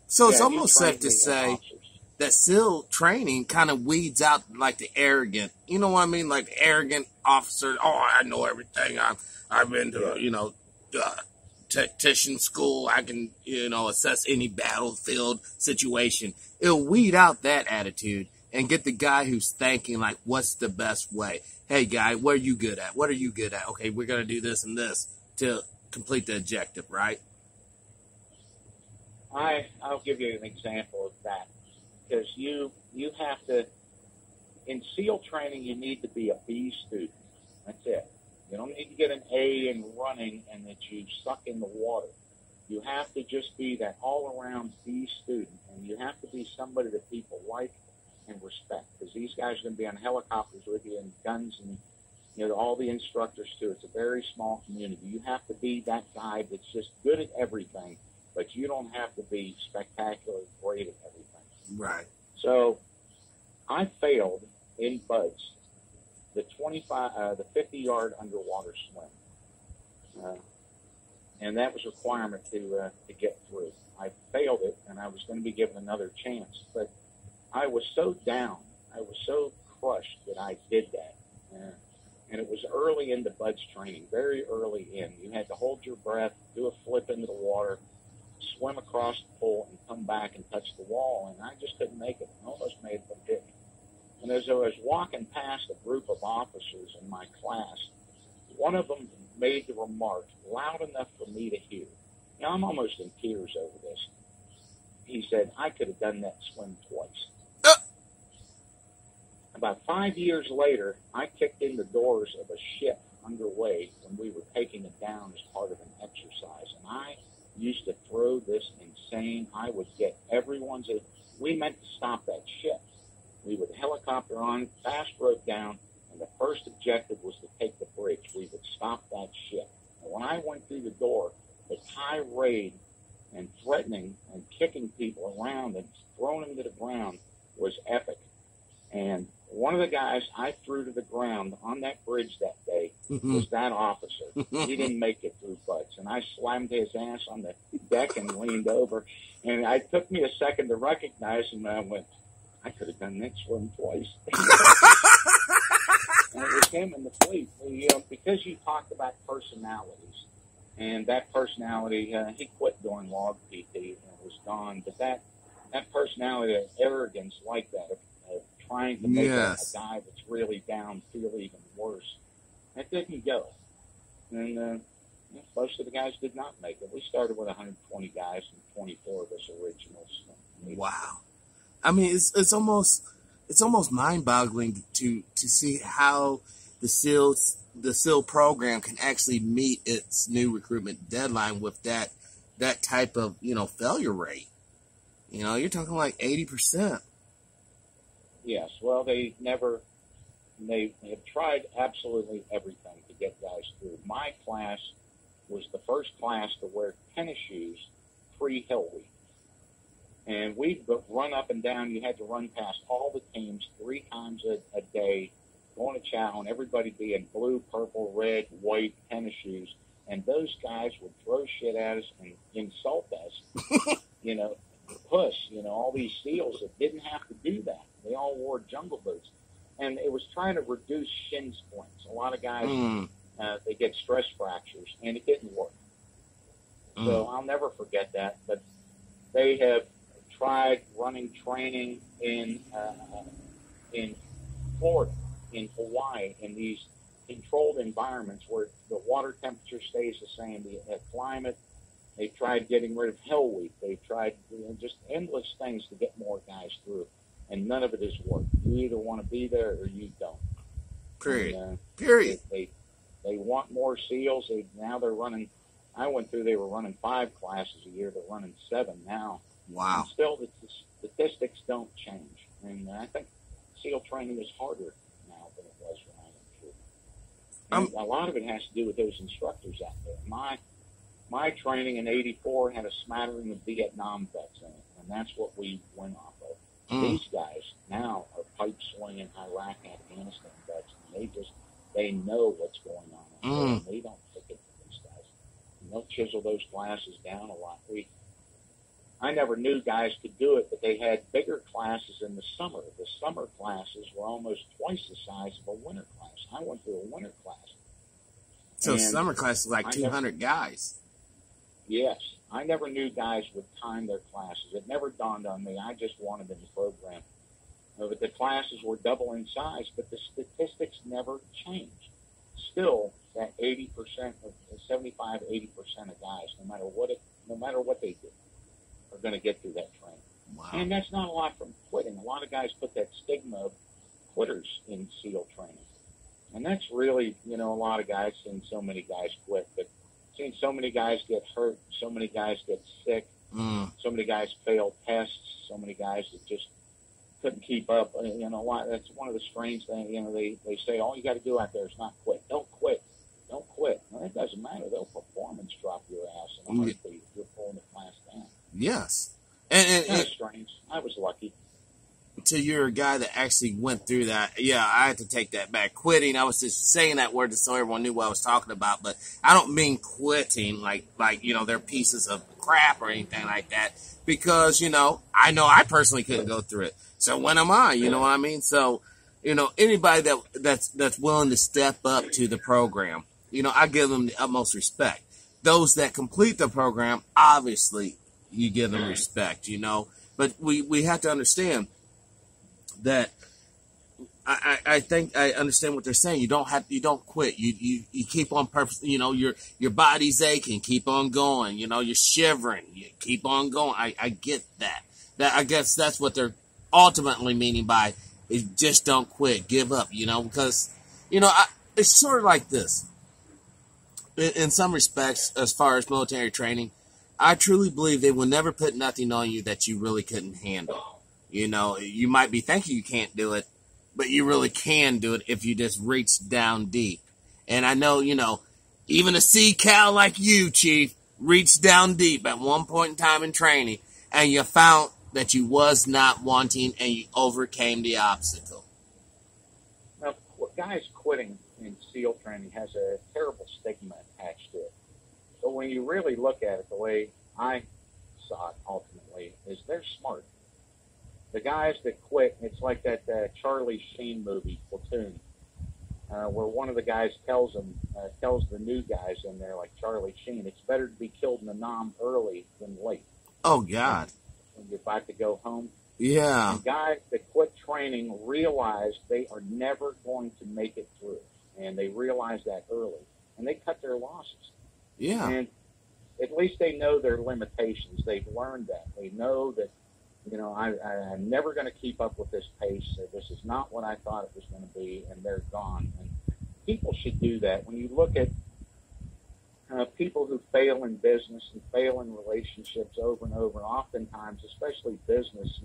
So it's almost safe to say, that SEAL training kind of weeds out like the arrogant, you know what I mean? Like the arrogant officer. Oh, I know everything. I've been to, tactician school. I can, assess any battlefield situation. It'll weed out that attitude and get the guy who's thinking like, what's the best way? Hey guy, what are you good at? What are you good at? Okay, we're going to do this and this to complete the objective, right? I'll give you an example of that, because you have to, in SEAL training, you need to be a B student. That's it. You don't need to get an A in running and that you suck in the water. You have to just be that all-around B student, and you have to be somebody that people like and respect, because these guys are going to be on helicopters with you and guns and, all the instructors too. It's a very small community. You have to be that guy that's just good at everything, but you don't have to be spectacularly great at everything. Right. So I failed in Buds the 50-yard underwater swim, and that was a requirement to get through. I failed it, and I was going to be given another chance, but I was so down, I was so crushed that I did that, and it was early into Buds training, very early in. You had to hold your breath, do a flip into the water, swim across the pool, and come back and touch the wall, and I just couldn't make it. I almost made it, but didn't. And as I was walking past a group of officers in my class, one of them made the remark loud enough for me to hear. I'm almost in tears over this. He said, I could have done that swim twice. About 5 years later, I kicked in the doors of a ship underway when we were taking it down as part of an exercise. And I used to throw this insane. I would get everyone's. We meant to stop that ship. We would helicopter on, fast broke down, and the first objective was to take the bridge. We would stop that ship. And when I went through the door, the tirade and threatening and kicking people around and throwing them to the ground was epic. And one of the guys I threw to the ground on that bridge that day was that officer. He didn't make it through Buds. And I slammed his ass on the deck and leaned over. And it took me a second to recognize him, and I went, I could have done that swim twice. And it was him in the fleet. Because you talked about personalities, and that personality, he quit doing log PT and was gone. But that personality, that arrogance like that, of trying to make a guy that's really down feel even worse, that didn't go. And most of the guys did not make it. We started with 120 guys and 24 of us originals. Wow. I mean, it's almost mind-boggling to see how the SEAL program can actually meet its new recruitment deadline with that type of failure rate. You're talking like 80%. Yes. Well, they have tried absolutely everything to get guys through. My class was the first class to wear tennis shoes pre-Hill Week. And we'd run up and down. You had to run past all the teams 3 times a day, going to chow, and everybody be in blue, purple, red, white tennis shoes. And those guys would throw shit at us and insult us, push, all these SEALs that didn't have to do that. They all wore jungle boots. And it was trying to reduce shin splints. A lot of guys, they get stress fractures, and it didn't work. So I'll never forget that. But they have tried running training in Florida, in Hawaii, in these controlled environments where the water temperature stays the same, the climate. They've tried getting rid of Hell Week. They've tried just endless things to get more guys through, and none of it has worked. You either want to be there or you don't. Period. And, Period. They want more SEALs. Now they're running. I went through. They were running 5 classes a year. They're running 7 now. Wow. And still, the statistics don't change. And I think SEAL training is harder now than it was when I went through. And a lot of it has to do with those instructors out there. My training in '84 had a smattering of Vietnam vets in it, and that's what we went off of. These guys now are pipe swinging Iraq, Afghanistan vets, and they know what's going on. And they don't pick it for these guys. And they'll chisel those classes down a lot. I never knew guys could do it, but they had bigger classes in the summer. The summer classes were almost twice the size of a winter class. I went to a winter class. So summer class is like 200 guys. Yes. I never knew guys would time their classes. It never dawned on me. I just wanted in the program. But the classes were double in size, but the statistics never changed. Still, that 80% of 75, 80% of guys, no matter what they do, are going to get through that training. Wow. And that's not a lot from quitting. A lot of guys put that stigma of quitters in SEAL training. And that's really, a lot of guys, seen so many guys quit, but seen so many guys get hurt, so many guys get sick, so many guys fail tests, so many guys that just couldn't keep up. That's one of the strange things. They say all you got to do out there is not quit. Don't quit. Don't quit. Well, it doesn't matter. They'll performance drop your ass in a heartbeat if you're pulling the class down. Yes. And kind of strange. I was lucky. So you're a guy that actually went through that. Yeah, I had to take that back. Quitting, I was just saying that word so everyone knew what I was talking about, but I don't mean quitting like they're pieces of crap or anything like that, because, I know I personally couldn't go through it. So when am I? You know what I mean? So, anybody that's willing to step up to the program, I give them the utmost respect. Those that complete the program, obviously, you give them respect, But we have to understand that I think I understand what they're saying. You don't quit. You keep on purpose. Your body's aching. Keep on going. You're shivering. You keep on going. I get that. I guess that's what they're ultimately meaning by is just don't quit. Give up. Because it's sort of like this. In some respects, as far as military training, I truly believe they will never put nothing on you that you really couldn't handle. You might be thinking you can't do it, but you really can do it if you just reach down deep. And I know, even a sea-cow like you, Chief, reached down deep at one point in time in training, and you found that you was not wanting, and you overcame the obstacle. Now, guys quitting in SEAL training has a terrible stigma attached to it. But when you really look at it, the way I saw it ultimately, is they're smart. The guys that quit, it's like that Charlie Sheen movie, Platoon, where one of the guys tells the new guys in there, like Charlie Sheen, it's better to be killed in the Nam early than late. Oh, God. When you're about to go home. Yeah. The guys that quit training realize they are never going to make it through. And they realize that early. And they cut their losses. Yeah. And at least they know their limitations. They've learned that. They know that, I'm never going to keep up with this pace. This is not what I thought it was going to be, and they're gone. And people should do that. When you look at people who fail in business and fail in relationships over and over, oftentimes, especially business,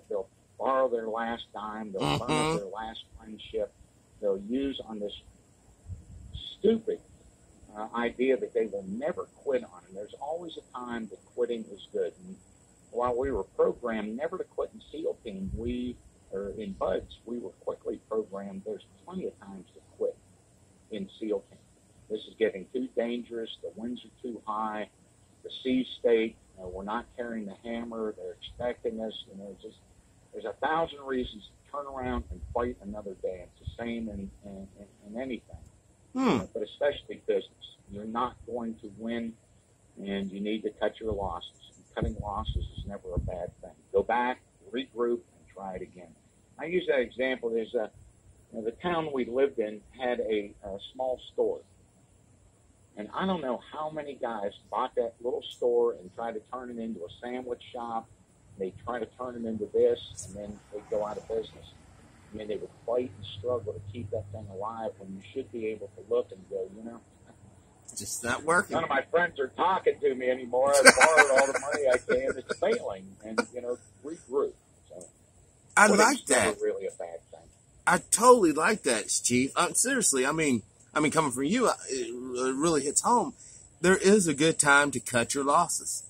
they'll borrow their last dime, they'll burn up their last friendship, they'll use on this stupid idea that they will never quit on. And there's always a time that quitting is good. And while we were programmed never to quit in SEAL team, in Buds, we were quickly programmed. There's plenty of times to quit in SEAL team. This is getting too dangerous. The winds are too high. The sea state. We're not carrying the hammer. They're expecting us. There's 1,000 reasons to turn around and fight another day. It's the same in anything, but especially business. You're not going to win, and you need to cut your losses. Cutting losses is never a bad thing. Go back, regroup, and try it again. I use that example. There's the town we lived in had a small store. And I don't know how many guys bought that little store and tried to turn it into a sandwich shop. They try to turn it into this, and then they go out of business. I mean, they would fight and struggle to keep that thing alive when you should be able to look and go, it's just not working. None of my friends are talking to me anymore. I've borrowed all the money I can. It's failing, and regroup. So, I like that. Never really a bad thing. I totally like that, Chief. Seriously, I mean, coming from you, it really hits home. There is a good time to cut your losses.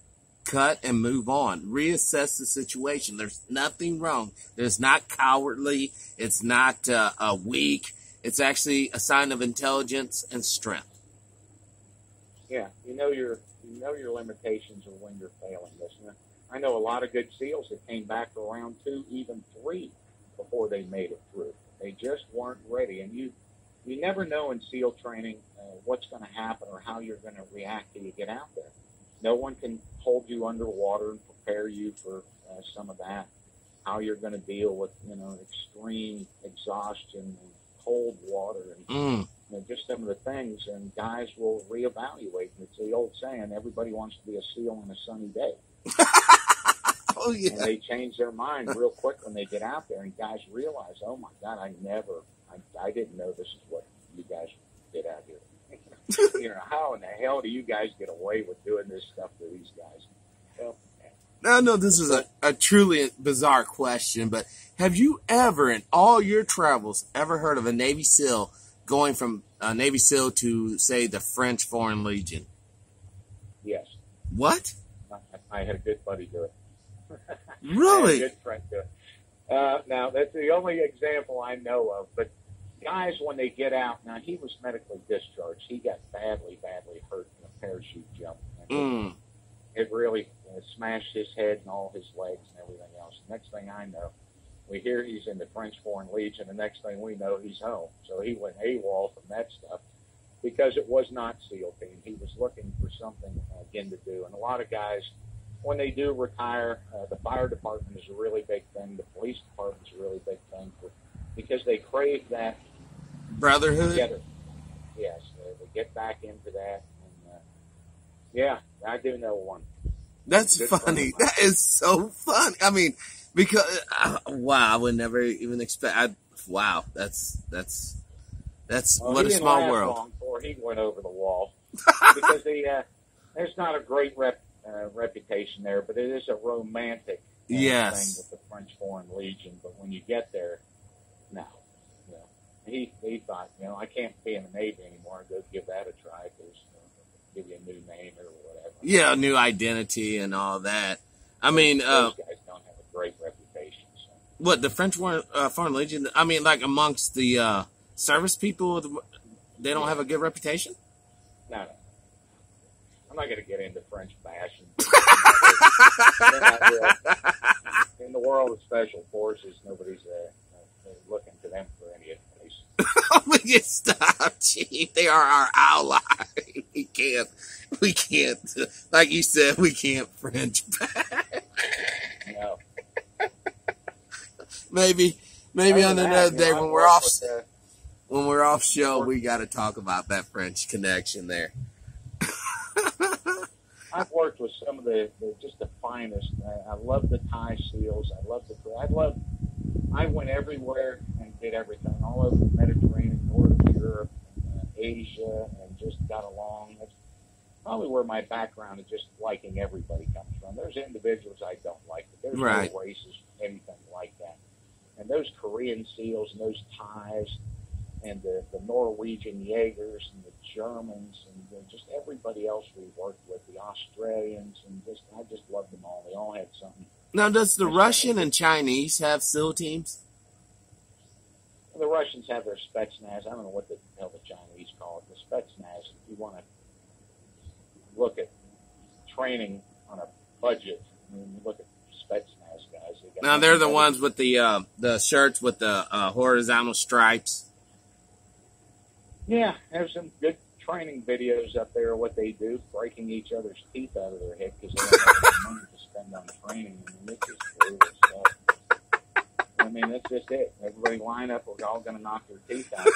Cut and move on. Reassess the situation. There's nothing wrong. It's not cowardly. It's not weak. It's actually a sign of intelligence and strength. Yeah, you know your limitations are when you're failing, isn't it? I know a lot of good SEALs that came back for round 2, even 3, before they made it through. They just weren't ready. And you never know in SEAL training what's going to happen or how you're going to react till you get out there. No one can hold you underwater and prepare you for some of that. How you're going to deal with, extreme exhaustion and cold water and just some of the things. And guys will reevaluate. And it's the old saying, everybody wants to be a SEAL on a sunny day. Oh, yeah. And they change their mind real quick when they get out there. And guys realize, oh, my God, I didn't know this is what you guys did out here. How in the hell do you guys get away with doing this stuff to these guys? Well, Now, I know this is a truly bizarre question, but have you ever, in all your travels, ever heard of a Navy SEAL going from a Navy SEAL to, say, the French Foreign Legion? Yes. What? I had a good buddy do it. Really? I had a good friend do it. Now, that's the only example I know of, but guys, when they get out, now he was medically discharged. He got badly, badly hurt in a parachute jump. It really smashed his head and all his legs and everything else. Next thing I know, we hear he's in the French Foreign Legion. The next thing we know, he's home. So he went AWOL from that stuff because it was not SEAL team. He was looking for something, again, to do. And a lot of guys, when they do retire, the fire department is a really big thing. The police department is a really big thing because they crave that brotherhood. Together. Yes, they get back into that. And, yeah, I do know one. That's funny. That is so funny. I mean, because wow, I would never even expect. Wow, that's what a small world. Long before he went over the wall because there's not a great reputation there, but it is a romantic thing with the French Foreign Legion. But when you get there, no. He thought, I can't be in the Navy anymore. Go give that a try because give you a new name or whatever. Yeah, a new identity and all that. I mean, those guys don't have a great reputation. So. What, the French Foreign Legion? I mean, like amongst the service people, they don't have a good reputation? No. I'm not going to get into French bashing. In the world of special forces, nobody's looking to them for any advice. We can stop, Chief. They are our ally. We can't, like you said, we can't French bash. No. Maybe on another day when we're off show, we got to talk about that French connection there. I've worked with some of the just the finest. I love the Thai SEALs. I went everywhere and did everything all over the Mediterranean, Northern Europe, and Asia, and just got along. That's probably where my background of just liking everybody comes from. There's individuals I don't like, but there's no races, anything like that. And those Korean SEALs and those Thais and the Norwegian Jaegers and the Germans and just everybody else we worked with, the Australians, and I just loved them all. They all had something. Now, does the Russian and Chinese have SEAL teams? The Russians have their Spetsnaz. I don't know what the hell the Chinese call it. The Spetsnaz, if you want to look at training on a budget, you look at Spetsnaz guys. Now, they're the ones with the shirts with the horizontal stripes. Yeah, there's some good training videos up there of what they do, breaking each other's teeth out of their head because they don't have enough money to spend on training. I mean, it's just brutal stuff. I mean, that's just it. Everybody line up. We're all going to knock their teeth out.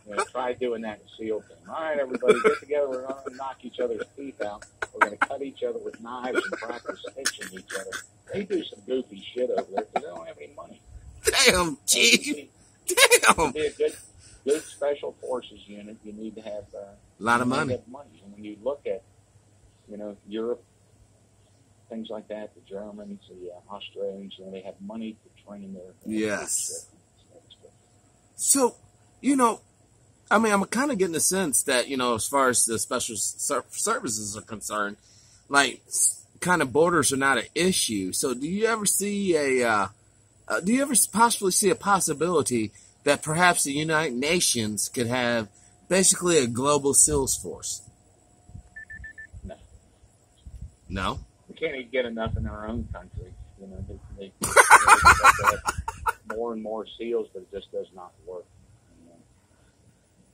And, try doing that in SEAL team. All right, everybody, get together. We're going to knock each other's teeth out. We're going to cut each other with knives and practice stitching each other. They do some goofy shit over there because they don't have any money. Damn, Chief. Damn. To be a good special forces unit, you need to have a lot of money. And when you look at, Europe, things like that, the Germans, the Australians, they have money to train their. Yes. So, I mean, I'm kind of getting the sense that, as far as the special services are concerned, like, kind of borders are not an issue. So, do you ever possibly see a possibility that perhaps the United Nations could have basically a global SEALs force? No. No? can't even get enough in our own country. You know, they have more and more SEALs, but it just does not work.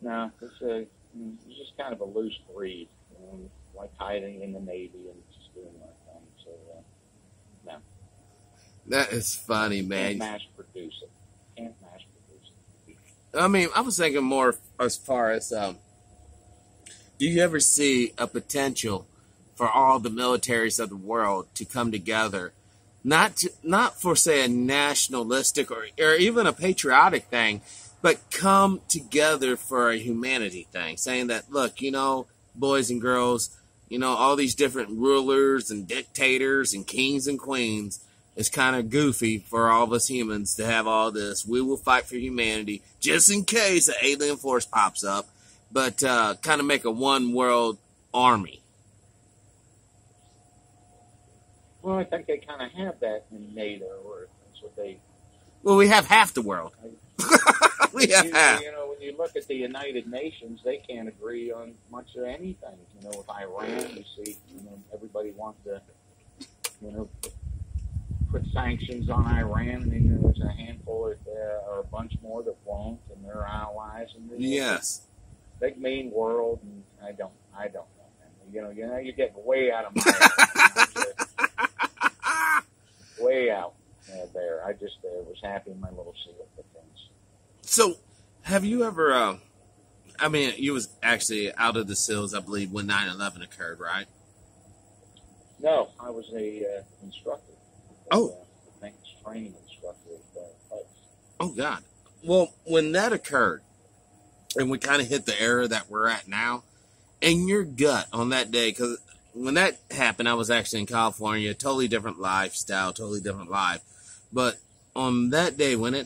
No, it's just kind of a loose breed, you know, like hiding in the Navy and just doing that thing. So, no. That is funny, man. Can't mass produce it. Can't mass produce it. I mean, I was thinking more as far as, do you ever see a potential for all the militaries of the world to come together, not for, say, a nationalistic or even a patriotic thing, but come together for a humanity thing, saying that, look, you know, boys and girls, you know, all these different rulers and dictators and kings and queens, it's kind of goofy for all of us humans to have all this. We will fight for humanity just in case an alien force pops up, but kind of make a one world army. Well, I think they kind of have that in NATO, or that's what they. Well, we have half the world. We have half. You know, when you look at the United Nations, they can't agree on much of anything. You know, with Iran, you see, you know, everybody wants to, you know, put sanctions on Iran, and then there's a handful or a bunch more that won't, and they're allies. And Yes. Big mean world, and I don't know. Man. You know, you're getting way out of my way out there. I just was happy in my little SEAL things. So, have you ever? I mean, you was actually out of the SEALs, I believe, when 9/11 occurred, right? No, I was a instructor. Oh. Thanks, training instructor at Buds. Oh, God. Well, when that occurred, and we kind of hit the era that we're at now, in your gut on that day, because when that happened, I was actually in California, totally different lifestyle, totally different life. But on that day when it